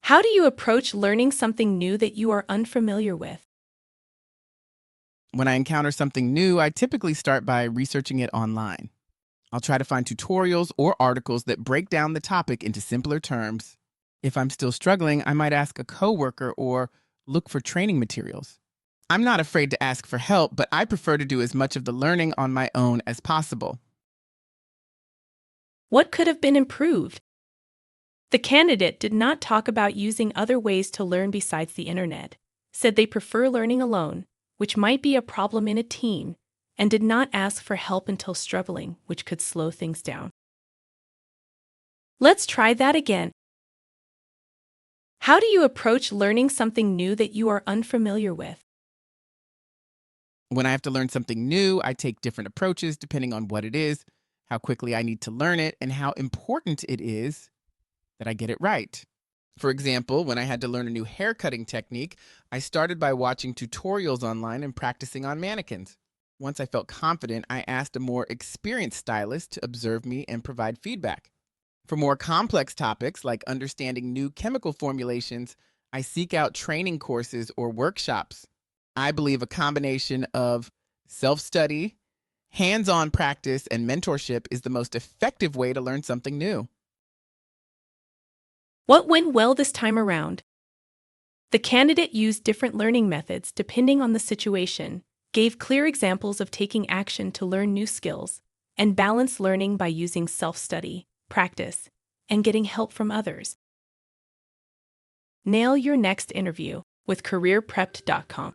How do you approach learning something new that you are unfamiliar with? When I encounter something new, I typically start by researching it online. I'll try to find tutorials or articles that break down the topic into simpler terms. If I'm still struggling, I might ask a coworker or look for training materials. I'm not afraid to ask for help, but I prefer to do as much of the learning on my own as possible. What could have been improved? The candidate did not talk about using other ways to learn besides the internet, said they prefer learning alone, which might be a problem in a team, and did not ask for help until struggling, which could slow things down. Let's try that again. How do you approach learning something new that you are unfamiliar with? When I have to learn something new, I take different approaches depending on what it is, how quickly I need to learn it, and how important it is that I get it right. For example, when I had to learn a new haircutting technique, I started by watching tutorials online and practicing on mannequins. Once I felt confident, I asked a more experienced stylist to observe me and provide feedback. For more complex topics like understanding new chemical formulations, I seek out training courses or workshops. I believe a combination of self study, hands on practice, and mentorship is the most effective way to learn something new. What went well this time around? The candidate used different learning methods depending on the situation, gave clear examples of taking action to learn new skills, and balanced learning by using self-study, practice, and getting help from others. Nail your next interview with CareerPrepped.com.